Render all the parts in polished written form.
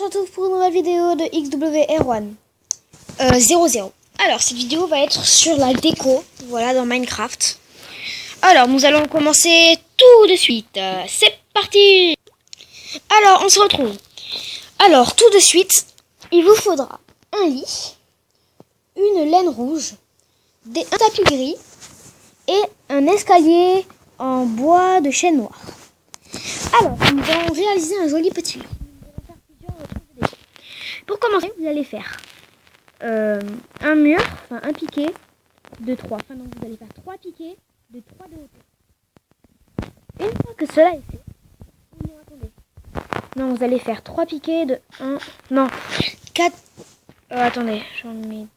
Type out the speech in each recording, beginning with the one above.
On se retrouve pour une nouvelle vidéo de XWR1 00. Alors cette vidéo va être sur la déco, voilà, dans Minecraft. Alors nous allons commencer tout de suite. C'est parti. Alors on se retrouve. Alors tout de suite, il vous faudra un lit, une laine rouge, un tapis gris et un escalier en bois de chêne noir. Alors nous allons réaliser un joli petit lit. Pour commencer, vous allez faire un mur, enfin un piquet de 3. Enfin non, vous allez faire 3 piquets de 3 de hauteur. Une fois que cela est fait, non, attendez. Non, vous allez faire 3 piquets de 1, non, 4, attendez, j'en mets...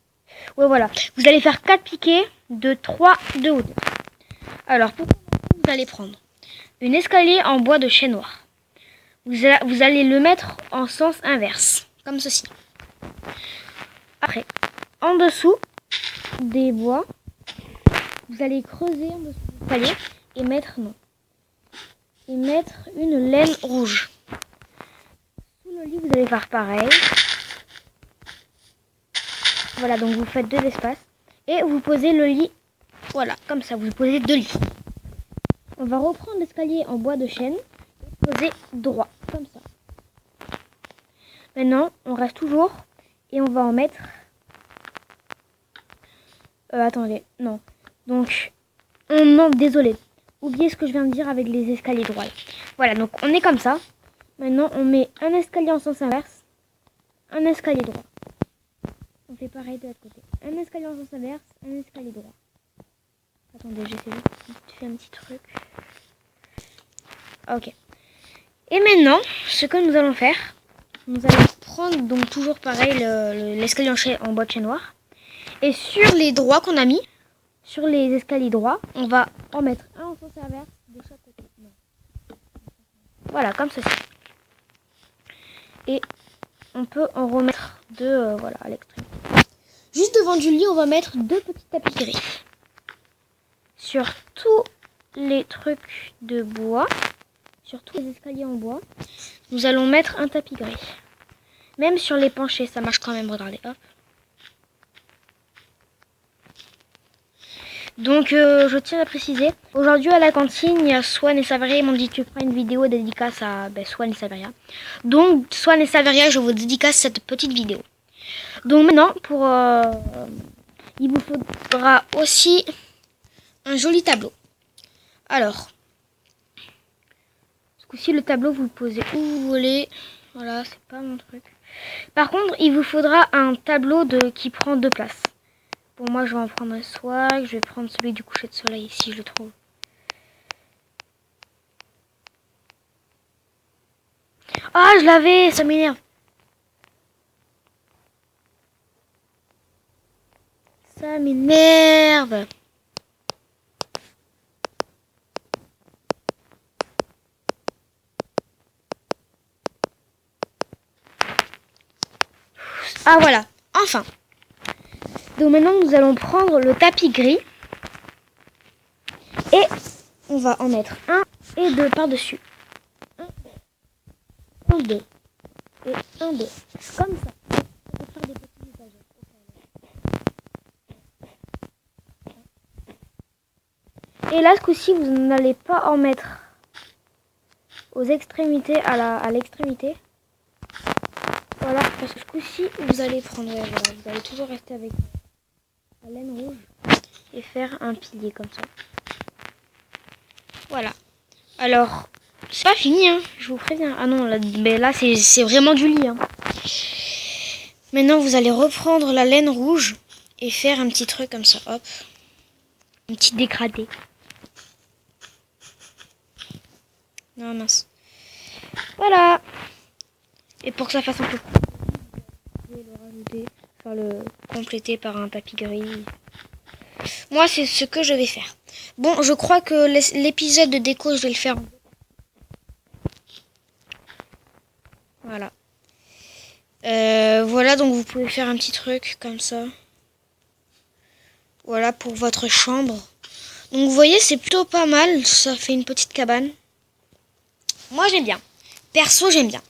Ouais, voilà. Vous allez faire 4 piquets de 3 de hauteur. Alors, pour commencer, vous allez prendre un escalier en bois de chêne noir. Vous allez le mettre en sens inverse, comme ceci. Après, en dessous des bois, vous allez creuser en dessous du palier et mettre une laine rouge. Sous le lit, vous allez faire pareil. Voilà, donc vous faites 2 espaces et vous posez le lit. Voilà, comme ça, vous posez 2 lits. On va reprendre l'escalier en bois de chêne et poser droit, comme ça. Maintenant, on reste toujours et on va en mettre... attendez, non. Donc, non, désolé. Oubliez ce que je viens de dire avec les escaliers droits. Voilà, donc on est comme ça. Maintenant, on met un escalier en sens inverse, un escalier droit. On fait pareil de l'autre côté. Un escalier en sens inverse, un escalier droit. Attendez, j'essaie de faire un petit truc. Ok. Et maintenant, ce que nous allons faire, nous allons prendre donc toujours pareil l'escalier en bois de chêne noir. Et sur les droits qu'on a mis, sur les escaliers droits, on va en mettre un en sens inverse de chaque côté. Non. Voilà, comme ceci. Et on peut en remettre 2 voilà, à l'extrême. Juste devant du lit, on va mettre 2 petits tapis gris. Sur tous les trucs de bois, sur tous les escaliers en bois, nous allons mettre un tapis gris. Même sur les penchés, ça marche quand même, regardez, hop. Donc, je tiens à préciser, aujourd'hui à la cantine, il y a Swan et Saveria, ils m'ont dit tu feras une vidéo dédicace à Swan et Saveria. Donc, Swan et Saveria, je vous dédicace cette petite vidéo. Donc maintenant, il vous faudra aussi un joli tableau. Alors, ce coup-ci, le tableau, vous le posez où vous voulez. Voilà, c'est pas mon truc. Par contre, il vous faudra un tableau qui prend 2 places. Pour moi, je vais en prendre un swag. Je vais prendre celui du coucher de soleil, si je le trouve. Ah, je l'avais, ça m'énerve. Ça m'énerve. Ah voilà, enfin. Donc maintenant nous allons prendre le tapis gris. Et on va en mettre 1 et 2 par-dessus. 1, 2. Et 1, 2. Comme ça. On peut faire des petits étagères. Et là, ce coup-ci, vous n'allez pas en mettre aux extrémités, à l'extrémité. Voilà, parce que ce coup-ci, vous allez prendre, voilà, vous allez toujours rester avec la laine rouge et faire un pilier comme ça. Voilà. Alors, c'est pas fini, hein, je vous préviens. Ah non, là c'est vraiment du lit. Hein. Maintenant, vous allez reprendre la laine rouge et faire un petit truc comme ça, hop. Un petit dégradé. Non, mince. Voilà. Et pour que ça fasse un peu... Vous pouvez le rajouter, enfin le compléter par un tapis gris. Moi, c'est ce que je vais faire. Bon, je crois que l'épisode de déco, je vais le faire. Voilà. Voilà, donc vous pouvez faire un petit truc comme ça. Voilà pour votre chambre. Donc vous voyez, c'est plutôt pas mal. Ça fait une petite cabane. Moi, j'aime bien. Perso, j'aime bien.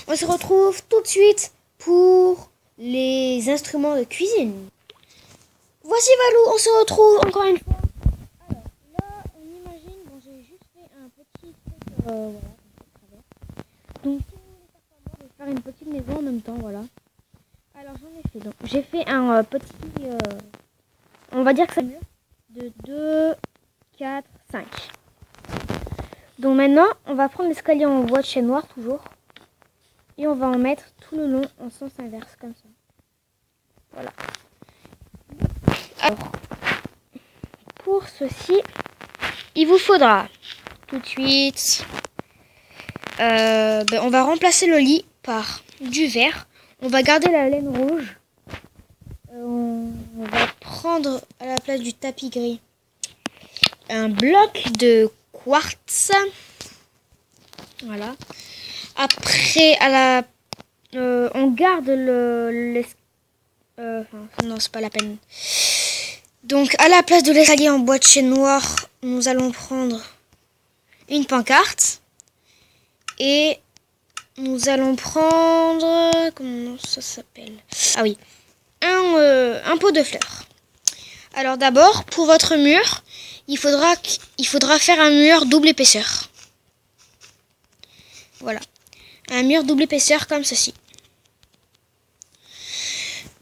on se retrouve tout de suite pour les instruments de cuisine. Voici Valou, on se retrouve encore une fois. Alors là, on imagine, bon, j'ai juste fait un petit truc, voilà, donc si vous voulez faire comme moi, je vais faire une petite maison en même temps, voilà. Alors j'en ai fait, donc j'ai fait un petit, on va dire que c'est mur de 2, 4, 5. Donc maintenant, on va prendre l'escalier en bois de chêne noir toujours. Et on va en mettre tout le long en sens inverse, comme ça. Voilà. Alors, pour ceci, il vous faudra tout de suite... on va remplacer le lit par du verre. On va garder la laine rouge. On va prendre à la place du tapis gris un bloc de quartz. Voilà. Après, on garde non, c'est pas la peine. Donc, à la place de l'escalier en bois de chêne noir, nous allons prendre une pancarte. Et nous allons prendre... Comment ça s'appelle? Ah oui. Un pot de fleurs. Alors d'abord, pour votre mur, il faudra faire un mur double épaisseur. Voilà. Un mur double épaisseur comme ceci.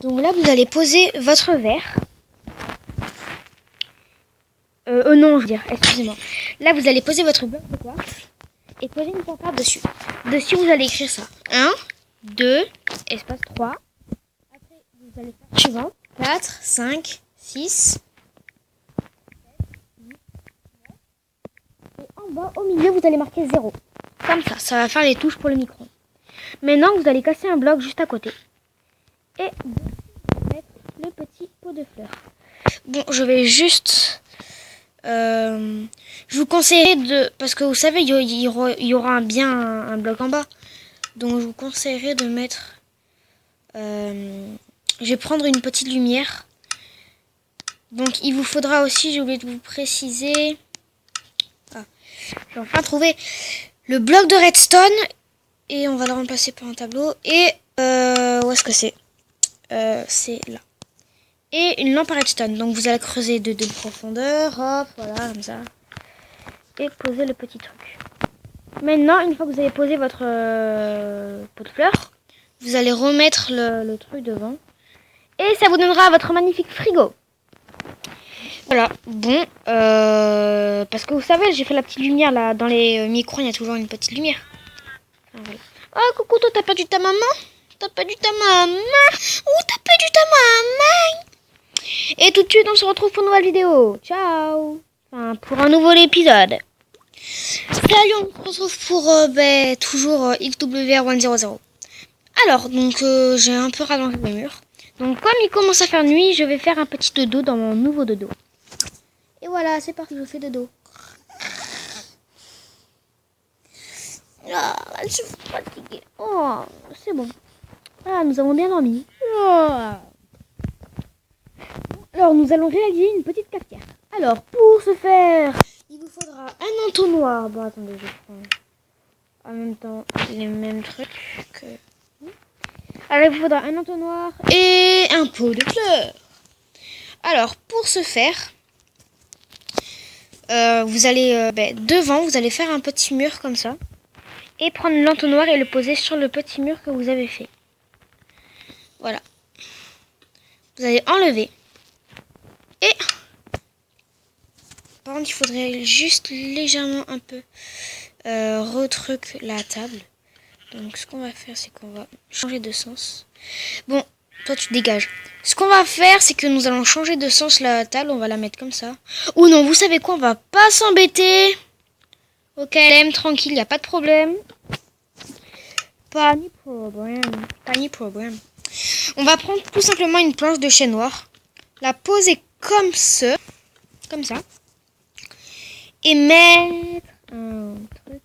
Donc là, vous allez poser votre verre. Non, je veux dire, excusez-moi. Là, vous allez poser votre bloc de quartz et poser une pancarte dessus. Dessus, vous allez écrire ça. 1, 2, espace 3. Après, vous allez faire suivant. 4, 5, 6. Et en bas, au milieu, vous allez marquer 0. Comme ça, ça va faire les touches pour le micro. Maintenant, vous allez casser un bloc juste à côté. Et vous mettre le petit pot de fleurs. Bon, je vais juste... je vous conseillerais de... Parce que vous savez, il y aura bien un bloc en bas. Donc, je vous conseillerais de mettre... je vais prendre une petite lumière. Donc, il vous faudra aussi, j'ai oublié de vous préciser... Ah, j'ai enfin trouvé le bloc de redstone. Et on va le remplacer par un tableau. Et où est-ce que c'est? C'est là. Et une lampe à redstone. Donc vous allez creuser de profondeur. Hop, voilà, comme ça. Et poser le petit truc. Maintenant, une fois que vous avez posé votre pot de fleurs, vous allez remettre le truc devant. Et ça vous donnera votre magnifique frigo. Voilà, bon. Parce que vous savez, j'ai fait la petite lumière là. Dans les micros, il y a toujours une petite lumière. Enfin, voilà. Oh, coucou, toi, t'as perdu ta maman? T'as perdu ta maman? Où t'as perdu ta maman? Et tout de suite, on se retrouve pour une nouvelle vidéo. Ciao. Enfin, pour un nouvel épisode. Salut, on se retrouve pour toujours XWR100. Alors, donc, j'ai un peu rallongé mes murs. Donc, comme il commence à faire nuit, je vais faire un petit dodo dans mon nouveau dodo. Et voilà, c'est parti, je fais dodo. Ah, je suis fatiguée. Oh, c'est bon. Ah, nous avons bien dormi. Oh. Alors, nous allons réaliser une petite cafetière. Alors, pour ce faire, il vous faudra un entonnoir. Bon, attendez, je prends en même temps les mêmes trucs que... Alors, il vous faudra un entonnoir et un pot de fleurs. Alors, pour ce faire, vous allez devant, vous allez faire un petit mur comme ça. Et prendre l'entonnoir et le poser sur le petit mur que vous avez fait. Voilà. Vous allez enlever. Et par contre, il faudrait juste légèrement un peu retruc la table. Donc ce qu'on va faire, c'est qu'on va changer de sens. Bon, toi tu dégages. Ce qu'on va faire, c'est que nous allons changer de sens la table. On va la mettre comme ça. Ou non, vous savez quoi, on va pas s'embêter. Ok, LM, tranquille, il n'y a pas de problème. Pas ni problème. On va prendre tout simplement une planche de chêne noir. La poser comme ça. Comme ça. Et mettre un truc.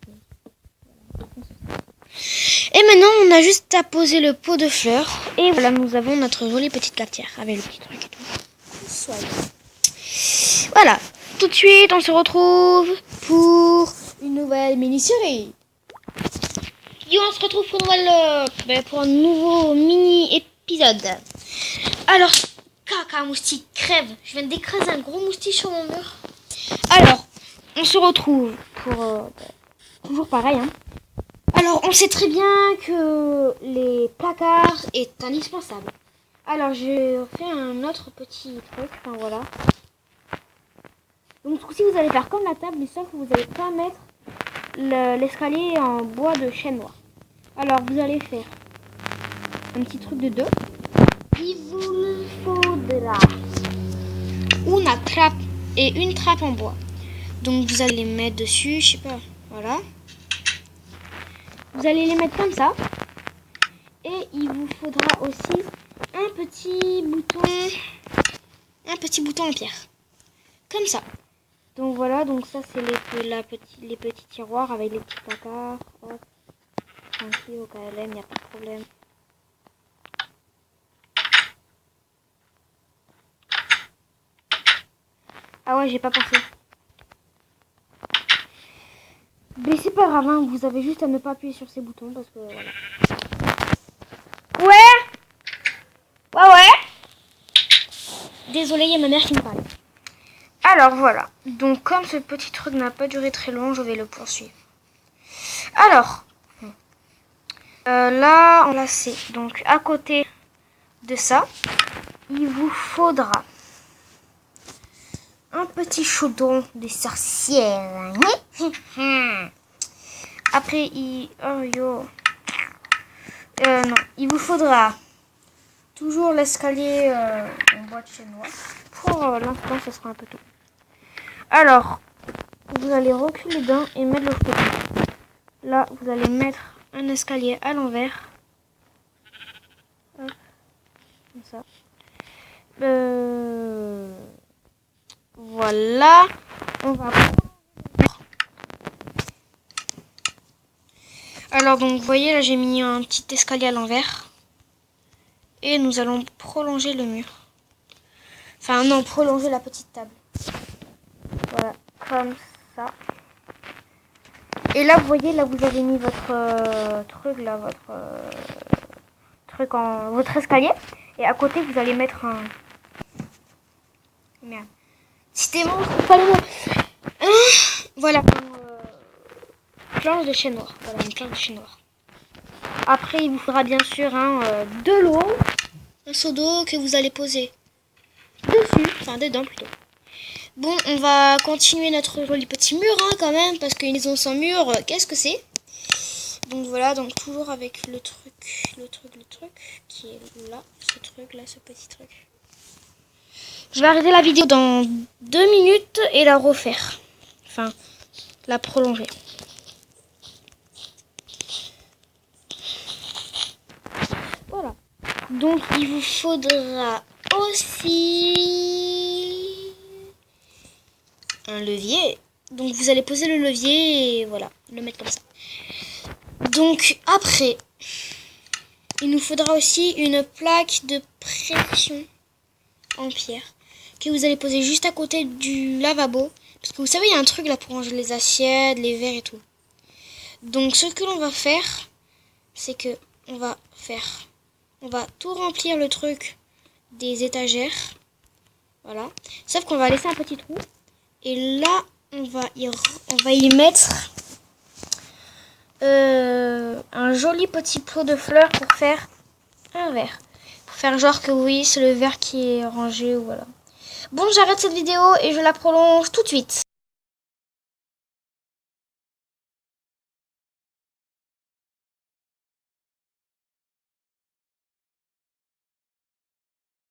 Et maintenant, on a juste à poser le pot de fleurs. Et voilà, nous avons notre jolie petite cafetière avec le petit truc et tout. Voilà. Tout de suite, on se retrouve pour une nouvelle mini-série. Yo, on se retrouve pour un nouveau mini épisode. Alors, caca, moustique, crève. Je viens d'écraser un gros moustique sur mon mur. Alors, on se retrouve pour toujours pareil. Hein. Alors, on sait très bien que les placards est indispensable. Alors, j'ai fait un autre petit truc. Enfin, voilà. Donc, ce coup-ci, vous allez faire comme la table, mais sauf que vous n'allez pas mettre l'escalier en bois de chêne noir. Alors, vous allez faire un petit truc de deux. Il vous faudra une trappe et une trappe en bois. Donc, vous allez les mettre dessus, je sais pas, voilà. Vous allez les mettre comme ça. Et il vous faudra aussi un petit bouton en pierre. Comme ça. Donc voilà, donc ça c'est les petits tiroirs avec les petits placards. Hop. Tranquille au KLM, il n'y a pas de problème. Ah ouais, j'ai pas pensé. Mais c'est pas grave, hein, vous avez juste à ne pas appuyer sur ces boutons parce que voilà. Ouais. Désolée, il y a ma mère qui me parle. Alors voilà, donc comme ce petit truc n'a pas duré très long, je vais le poursuivre. Alors, là on l'a sait. Donc à côté de ça, il vous faudra un petit chaudron de sorcière. Après, non, il vous faudra toujours l'escalier en bois de chêne noir. Pour l'instant, ce sera un peu tout. Alors, vous allez reculer dedans et mettre le chaudron. Là, vous allez mettre un escalier à l'envers. Hop, comme ça. Voilà. On va... Alors, donc, vous voyez, là, j'ai mis un petit escalier à l'envers. Et nous allons prolonger le mur. Enfin, non, prolonger la petite table. Voilà, comme ça. Et là, vous voyez, là, vous avez mis votre truc, là, votre escalier. Et à côté, vous allez mettre un... Merde. C'était mon... Voilà. Planche de chêne noir. Voilà, une planche de chêne noir. Après, il vous faudra bien sûr de l'eau. Un seau d'eau que vous allez poser dessus. Enfin, dedans plutôt. Bon, on va continuer notre joli petit mur hein, quand même, parce qu'une maison sans mur, qu'est-ce que c'est? Donc voilà, donc toujours avec le truc qui est là, ce petit truc. Je vais arrêter la vidéo dans 2 minutes et la refaire. Enfin, la prolonger. Voilà. Donc il vous faudra aussi un levier. Donc vous allez poser le levier et voilà, le mettre comme ça. Donc après, il nous faudra aussi une plaque de pression en pierre que vous allez poser juste à côté du lavabo. Parce que vous savez, il y a un truc là pour ranger les assiettes, les verres et tout. Donc ce que l'on va faire, c'est que on va tout remplir le truc des étagères. Voilà. Sauf qu'on va laisser un petit trou. Et là, on va y mettre un joli petit pot de fleurs pour faire un verre. Pour faire genre que oui, c'est le verre qui est rangé. Voilà. Bon, j'arrête cette vidéo et je la prolonge tout de suite.